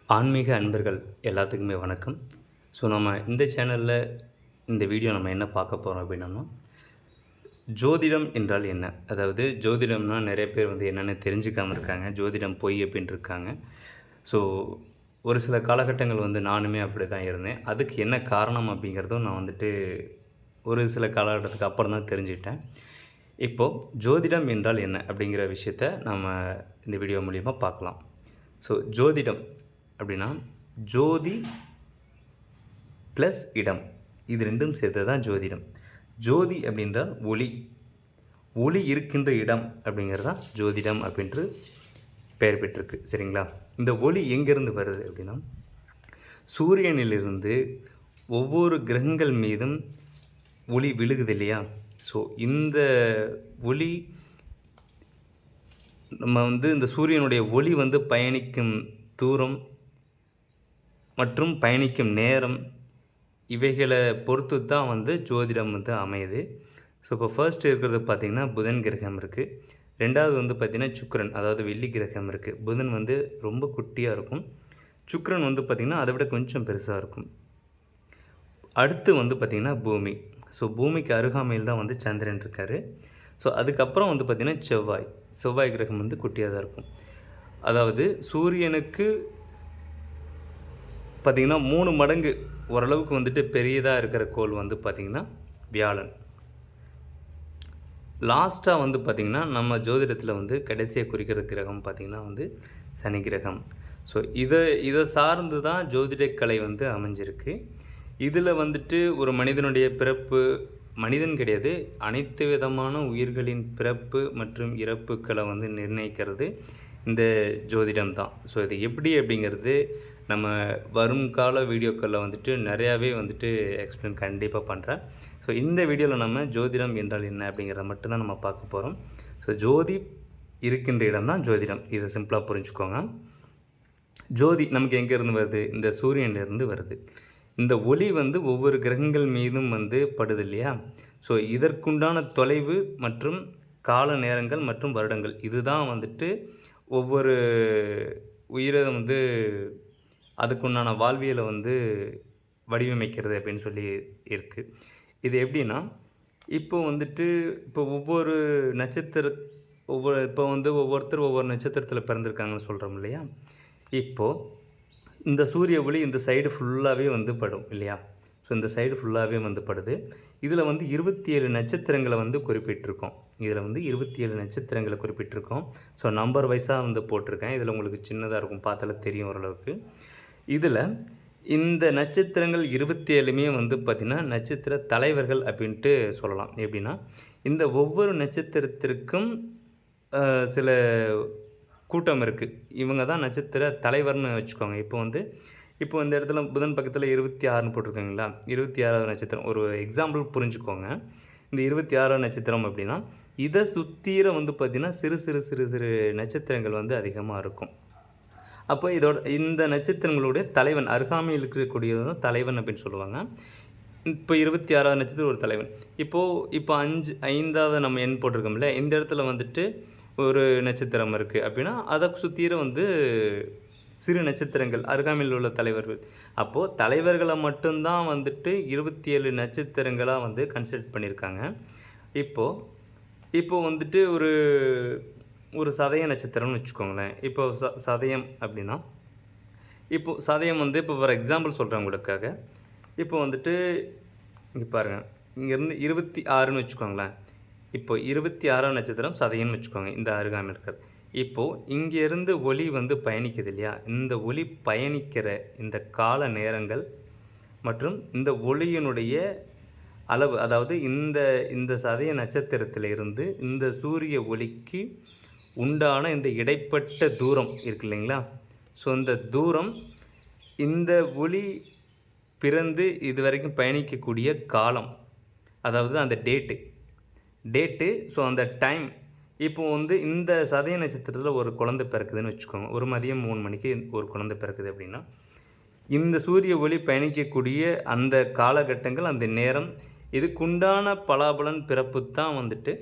ஆன்மீக அன்பர்கள் எல்லாத்துக்குமே வணக்கம். ஸோ நம்ம இந்த சேனலில் இந்த வீடியோ நம்ம என்ன பார்க்க போகிறோம் அப்படின்னா, ஜோதிடம் என்றால் என்ன? அதாவது ஜோதிடம்னா நிறைய பேர் வந்து என்னென்னு தெரிஞ்சுக்காமல் இருக்காங்க. ஜோதிடம் பொய் அப்படின்ட்டு இருக்காங்க. ஸோ ஒரு சில காலகட்டங்கள் வந்து நானுமே அப்படி தான் இருந்தேன். அதுக்கு என்ன காரணம் அப்படிங்கிறதும் நான் வந்துட்டு ஒரு சில காலகட்டத்துக்கு அப்புறம் தான் தெரிஞ்சுக்கிட்டேன். இப்போது ஜோதிடம் என்றால் என்ன அப்படிங்கிற விஷயத்த நம்ம இந்த வீடியோ மூலிமா பார்க்கலாம். ஸோ ஜோதிடம் அப்படின்னா ஜோதி ப்ளஸ் இடம், இது ரெண்டும் சேர்த்து தான் ஜோதிடம். ஜோதி அப்படின்றால் ஒளி, ஒளி இருக்கின்ற இடம் அப்படிங்கிறது தான் ஜோதிடம் அப்படின்ட்டு பெயர் பெற்றிருக்கு. சரிங்களா? இந்த ஒளி எங்கேருந்து வருது அப்படின்னா, சூரியனிலிருந்து ஒவ்வொரு கிரகங்கள் மீதும் ஒளி விழுகுது இல்லையா? ஸோ இந்த ஒளி நம்ம வந்து இந்த சூரியனுடைய ஒளி வந்து பயணிக்கும் தூரம் மற்றும் பயணிக்கும் நேரம், இவைகளை பொறுத்து தான் வந்து ஜோதிடம் வந்து அமையுது. ஸோ இப்போ ஃபர்ஸ்ட் இருக்கிறது பார்த்திங்கன்னா புதன் கிரகம் இருக்குது. ரெண்டாவது வந்து பார்த்திங்கன்னா சுக்கிரன், அதாவது வெள்ளி கிரகம் இருக்குது. புதன் வந்து ரொம்ப குட்டியாக இருக்கும். சுக்கிரன் வந்து பார்த்திங்கன்னா அதை விட கொஞ்சம் பெருசாக இருக்கும். அடுத்து வந்து பார்த்திங்கன்னா பூமி. ஸோ பூமிக்கு அருகாமையில் தான் வந்து சந்திரன் இருக்கார். ஸோ அதுக்கப்புறம் வந்து பார்த்திங்கன்னா செவ்வாய் கிரகம் வந்து குட்டியாக தான் இருக்கும். அதாவது சூரியனுக்கு பார்த்திங்கன்னா 3 மடங்கு ஓரளவுக்கு வந்துட்டு பெரியதாக இருக்கிற கோள் வந்து பார்த்திங்கன்னா வியாழன். லாஸ்ட்டாக வந்து பார்த்திங்கன்னா நம்ம ஜோதிடத்தில் வந்து கடைசியாக குறிக்கிற கிரகம் பார்த்திங்கன்னா வந்து சனி கிரகம். ஸோ இதை சார்ந்து தான் ஜோதிடக்கலை வந்து அமைஞ்சிருக்கு. இதில் வந்துட்டு ஒரு மனிதனுடைய பிறப்பு, மனிதன் கிடையாது, அனைத்து விதமான உயிர்களின் பிறப்பு மற்றும் இறப்புக்களை வந்து நிர்ணயிக்கிறது இந்த ஜோதிடம் தான். ஸோ இது எப்படி அப்படிங்கிறது நம்ம வரும் கால வீடியோக்களில் வந்துட்டு நிறையாவே வந்துட்டு எக்ஸ்பிளைன் கண்டிப்பாக பண்ணுறேன். ஸோ இந்த வீடியோவில் நம்ம ஜோதிடம் என்றால் என்ன அப்படிங்கிறத மட்டும்தான் நம்ம பார்க்க போகிறோம். ஸோ ஜோதி இருக்கின்ற இடம் தான் ஜோதிடம், இதை சிம்பிளாக புரிஞ்சுக்கோங்க. ஜோதி நமக்கு எங்கேருந்து வருது? இந்த சூரியன்லேருந்து வருது. இந்த ஒளி வந்து ஒவ்வொரு கிரகங்கள் மீதும் வந்து படுது இல்லையா? ஸோ இதற்குண்டான தொலைவு மற்றும் கால நேரங்கள் மற்றும் வருடங்கள், இதுதான் வந்துட்டு ஒவ்வொரு உயிரை வந்து அதுக்குண்டான வாழ்வியலை வந்து வடிவமைக்கிறது அப்படின்னு சொல்லி இருக்குது. இது எப்படின்னா, இப்போ வந்துட்டு இப்போ ஒவ்வொரு இப்போ வந்து ஒவ்வொருத்தர் ஒவ்வொரு நட்சத்திரத்தில் பிறந்திருக்காங்கன்னு சொல்கிறோம் இல்லையா? இப்போது இந்த சூரிய ஒளி இந்த சைடு ஃபுல்லாகவே வந்து படும் இல்லையா? ஸோ இந்த சைடு ஃபுல்லாகவே வந்து படுது. இதில் வந்து 27 நட்சத்திரங்களை வந்து குறிப்பிட்டிருக்கோம். இதில் வந்து 27 நட்சத்திரங்களை குறிப்பிட்டிருக்கோம். ஸோ நம்பர் வைஸாக வந்து போட்டிருக்கேன். இதில் உங்களுக்கு சின்னதாக இருக்கும், பார்த்தாலே தெரியும் ஓரளவுக்கு. இதில் இந்த நட்சத்திரங்கள் 27மே வந்து பார்த்திங்கன்னா நட்சத்திர தலைவர்கள் அப்படின்ட்டு சொல்லலாம். எப்படின்னா, இந்த ஒவ்வொரு நட்சத்திரத்திற்கும் சில கூட்டம் இருக்குது. இவங்க தான் நட்சத்திர தலைவர்னு வச்சுக்கோங்க. இப்போ இந்த இடத்துல புதன் பக்கத்தில் 26ன்னு போட்டிருக்காங்களா? 26வது நட்சத்திரம் ஒரு எக்ஸாம்பிள் புரிஞ்சுக்கோங்க. இந்த 26வது நட்சத்திரம் அப்படின்னா, இதை சுற்றிர வந்து பார்த்திங்கன்னா சிறு சிறு சிறு சிறு நட்சத்திரங்கள் வந்து அதிகமாக இருக்கும். அப்போ இந்த நட்சத்திரங்களுடைய தலைவன், அருகாமையில் இருக்கக்கூடியது தான் தலைவன் அப்படின்னு சொல்லுவாங்க. இப்போ 26வது நட்சத்திரம் ஒரு தலைவன். இப்போ 5வது நம்ம எண் போட்டிருக்கோம்ல, இந்த இடத்துல வந்துட்டு ஒரு நட்சத்திரம் இருக்குது அப்படின்னா, அதை சுற்றிர வந்து சிறு நட்சத்திரங்கள், அருகாமையில் உள்ள தலைவர்கள். அப்போது தலைவர்களை மட்டும்தான் வந்துட்டு 27 நட்சத்திரங்களாக வந்து கன்சிடர் பண்ணியிருக்காங்க. இப்போது வந்துட்டு ஒரு சதய நட்சத்திரம்னு வச்சுக்கோங்களேன். இப்போ சதயம் அப்படின்னா, இப்போது சதயம் வந்து இப்போ ஃபார் எக்ஸாம்பிள் சொல்கிறேன் உங்களுக்காக. இப்போ வந்துட்டு இங்கே பாருங்கள், இங்கேருந்து 26ன்னு வச்சுக்கோங்களேன். இப்போ 26ஆம் நட்சத்திரம் சதயம்னு வச்சுக்கோங்க, இந்த அருகாமையில் இருக்கிறது. இப்போது இங்கேருந்து ஒளி வந்து பயணிக்குது இல்லையா? இந்த ஒளி பயணிக்கிற இந்த கால நேரங்கள் மற்றும் இந்த ஒளியினுடைய அளவு, அதாவது இந்த சதய நட்சத்திரத்திலிருந்து இந்த சூரிய ஒளிக்கு உண்டான இந்த இடைப்பட்ட தூரம் இருக்குது இல்லைங்களா? ஸோ இந்த தூரம், இந்த ஒளி பிறந்து இது வரைக்கும் பயணிக்கக்கூடிய காலம், அதாவது அந்த டேட்டு. ஸோ அந்த டைம். இப்போ வந்து இந்த சதய நட்சத்திரத்தில் ஒரு குழந்தை பிறக்குதுன்னு வச்சுக்கோங்க. ஒரு மதியம் 3 மணிக்கு ஒரு குழந்தை பிறக்குது அப்படின்னா, இந்த சூரிய ஒளி பயணிக்கக்கூடிய அந்த காலகட்டங்கள், அந்த நேரம், இதுக்குண்டான பலாபலன் பிறப்பு தான் வந்துட்டு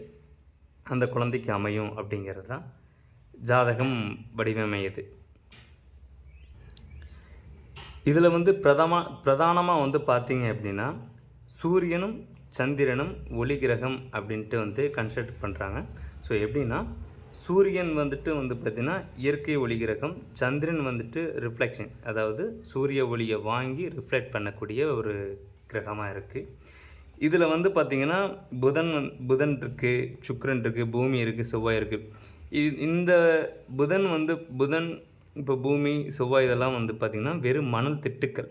அந்த குழந்தைக்கு அமையும் அப்படிங்கிறது தான் ஜாதகம் வடிவமையுது. இதில் வந்து பிரதானமாக வந்து பார்த்தீங்க அப்படின்னா சூரியனும் சந்திரனும் ஒளி கிரகம் அப்படின்ட்டு வந்து கன்சிடர் பண்ணுறாங்க. ஸோ எப்படின்னா சூரியன் வந்துட்டு வந்து பார்த்திங்கன்னா இயற்கை ஒளி கிரகம், சந்திரன் வந்துட்டு ரிஃப்ளெக்ஷன், அதாவது சூரிய ஒளியை வாங்கி ரிஃப்ளெக்ட் பண்ணக்கூடிய ஒரு கிரகமாக இருக்குது. இதில் வந்து பார்த்திங்கன்னா புதன் இருக்குது, சுக்கிரன் இருக்குது, பூமி இருக்குது, செவ்வாய் இருக்குது. இந்த புதன் இப்போ பூமி செவ்வாய் இதெல்லாம் வந்து பார்த்திங்கன்னா வெறும் மணல் திட்டுக்கள்.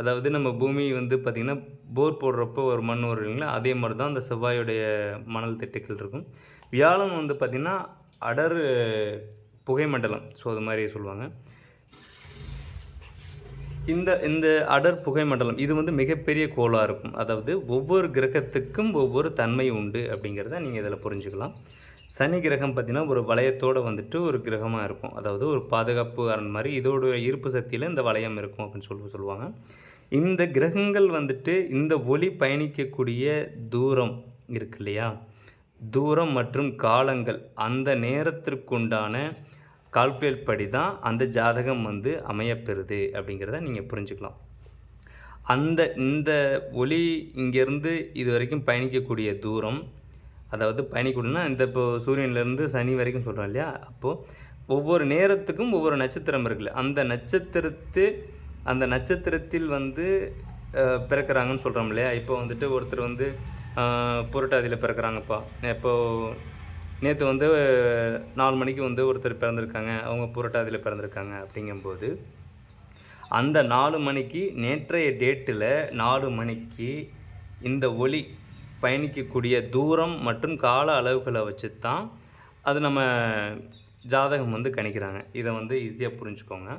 அதாவது நம்ம பூமி வந்து பார்த்திங்கன்னா போர் போடுறப்போ ஒரு மண் வரும் இல்லைங்களா, அதே மாதிரி தான் அந்த செவ்வாயுடைய மணல் திட்டுக்கள் இருக்கும். வியாழன் வந்து பார்த்திங்கன்னா அடர் புகை மண்டலம். ஸோ அது மாதிரி சொல்லுவாங்க. இந்த அடர் புகை மண்டலம் இது வந்து மிகப்பெரிய கோளாக இருக்கும். அதாவது ஒவ்வொரு கிரகத்துக்கும் ஒவ்வொரு தன்மை உண்டு அப்படிங்கிறத நீங்கள் இதில் புரிஞ்சுக்கலாம். சனி கிரகம் பார்த்திங்கன்னா ஒரு வளையத்தோடு வந்துட்டு ஒரு கிரகமாக இருக்கும். அதாவது ஒரு பாதுகாப்பு அரண் மாதிரி இதோட ஈர்ப்பு சக்தியில் இந்த வளையம் இருக்கும் அப்படின்னு சொல்லுவாங்க. இந்த கிரகங்கள் வந்துட்டு இந்த ஒளி பயணிக்கக்கூடிய தூரம் இருக்கு இல்லையா, தூரம் மற்றும் காலங்கள் அந்த நேரத்திற்குண்டான கால்குலேட் படி தான் அந்த ஜாதகம் வந்து அமையப்பெறுது அப்படிங்கிறத நீங்கள் புரிஞ்சுக்கலாம். இந்த ஒளி இங்கேருந்து இது வரைக்கும் பயணிக்கக்கூடிய தூரம், அதாவது பயணிக்கணும்னா இப்போ சூரியன்லேருந்து சனி வரைக்கும் சொல்கிறோம் இல்லையா, அப்போது ஒவ்வொரு நேரத்துக்கும் ஒவ்வொரு நட்சத்திரம் இருக்குல்ல, அந்த நட்சத்திரத்தில் வந்து பிறக்கிறாங்கன்னு சொல்கிறோம் இல்லையா. இப்போ வந்துட்டு ஒருத்தர் வந்து புரட்டாதியில் பிறக்கிறாங்கப்பா, இப்போது நேற்று வந்து 4 மணிக்கு வந்து ஒருத்தர் பிறந்திருக்காங்க, அவங்க புரட்டாதியில் பிறந்திருக்காங்க. அப்படிங்கும்போது அந்த 4 மணிக்கு நேற்றைய டேட்டில் 4 மணிக்கு இந்த ஒளி பயணிக்கக்கூடிய தூரம் மற்றும் கால அளவுகளை வச்சு தான் அது நம்ம ஜாதகம் வந்து கணிக்கிறாங்க. இதை வந்து ஈஸியாக புரிஞ்சுக்கோங்க.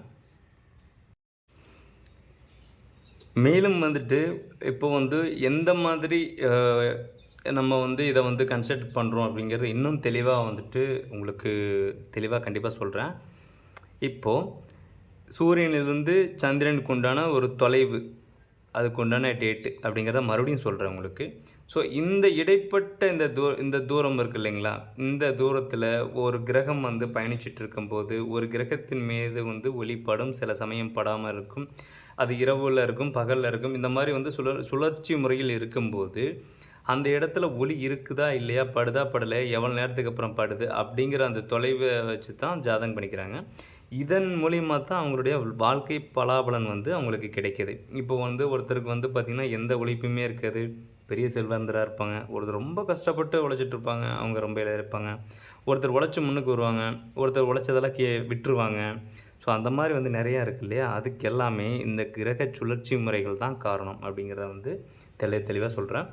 மேலும் வந்துட்டு இப்போ வந்து எந்த மாதிரி நம்ம வந்து இதை வந்து கன்சிடர் பண்ணுறோம் அப்படிங்கிறது இன்னும் தெளிவாக வந்துட்டு உங்களுக்கு தெளிவாக கண்டிப்பாக சொல்கிறேன். இப்போது சூரியனிலிருந்து சந்திரனுக்கு உண்டான ஒரு தொலைவு, அதுக்கு உண்டான டேட்டு அப்படிங்கிறத மறுபடியும் சொல்கிறேன் உங்களுக்கு. ஸோ இந்த இடைப்பட்ட இந்த தூரம் இருக்குது இல்லைங்களா, இந்த தூரத்தில் ஒரு கிரகம் வந்து பயணிச்சுட்டு இருக்கும்போது ஒரு கிரகத்தின் மீது வந்து ஒளிப்படும், சில சமயம் படாமல் இருக்கும், அது இரவில் இருக்கும், பகலில் இருக்கும். இந்த மாதிரி வந்து சுழற்சி முறையில் இருக்கும்போது அந்த இடத்துல ஒளி இருக்குதா இல்லையா, படுதா படலை, எவ்வளோ நேரத்துக்கு அப்புறம் படுது அப்படிங்கிற அந்த தொலைவை வச்சு தான் ஜாதகம் பண்ணிக்கிறாங்க. இதன் மூலிமா தான் அவங்களுடைய வாழ்க்கை பலாபலன் வந்து அவங்களுக்கு கிடைக்கிது. இப்போ வந்து ஒருத்தருக்கு வந்து பார்த்திங்கன்னா எந்த உழைப்புமே இருக்காது, பெரிய செல்வந்தராக இருப்பாங்க. ஒருத்தர் ரொம்ப கஷ்டப்பட்டு உழைச்சிட்ருப்பாங்க, அவங்க ரொம்ப இலையாக இருப்பாங்க. ஒருத்தர் உழைச்சி முன்னுக்கு வருவாங்க, ஒருத்தர் உழைச்சதெல்லாம் விட்டுருவாங்க. ஸோ அந்த மாதிரி வந்து நிறையா இருக்குது இல்லையா, அதுக்கு எல்லாமே இந்த கிரக சுழற்சி முறைகள் தான் காரணம் அப்படிங்கிறத வந்து தெளிவாக சொல்கிறேன்.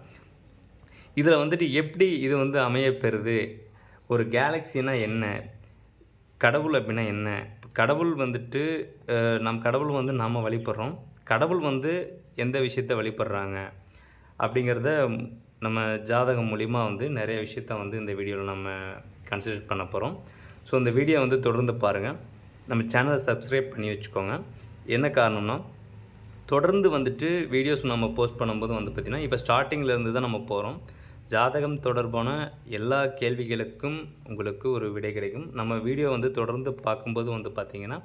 இதில் வந்துட்டு எப்படி இது வந்து அமையப்பெறுது, ஒரு கேலக்ஸினா என்ன, கடவுள் அப்படின்னா என்ன, கடவுள் வந்துட்டு கடவுள் வந்து நாம் வழிபடுறோம், கடவுள் வந்து எந்த விஷயத்தை வழிபடுறாங்க அப்படிங்கிறத நம்ம ஜாதகம் மூலிமா வந்து நிறைய விஷயத்த வந்து இந்த வீடியோவில் நம்ம கன்சிடர் பண்ண போகிறோம். ஸோ இந்த வீடியோ வந்து தொடர்ந்து பாருங்கள். நம்ம சேனலை சப்ஸ்கிரைப் பண்ணி வச்சுக்கோங்க. என்ன காரணம்னா தொடர்ந்து வந்துட்டு வீடியோஸ் நம்ம போஸ்ட் பண்ணும்போது வந்து பார்த்திங்கன்னா இப்போ ஸ்டார்டிங்கிலேருந்து தான் நம்ம போகிறோம். ஜாதகம் தொடர்பான எல்லா கேள்விகளுக்கும் உங்களுக்கு ஒரு விடை கிடைக்கும். நம்ம வீடியோ வந்து தொடர்ந்து பார்க்கும்போது வந்து பார்த்திங்கன்னா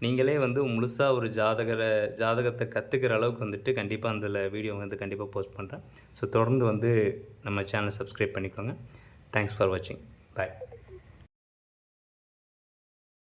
நீங்களே வந்து முழுசாக ஒரு ஜாதகத்தை கற்றுக்கிற அளவுக்கு வந்துட்டு கண்டிப்பாக அதில் வீடியோ வந்து கண்டிப்பாக போஸ்ட் பண்ணுறேன். ஸோ தொடர்ந்து வந்து நம்ம சேனலை சப்ஸ்கிரைப் பண்ணிக்கோங்க. தேங்க்ஸ் ஃபார் வாட்சிங். பாய்.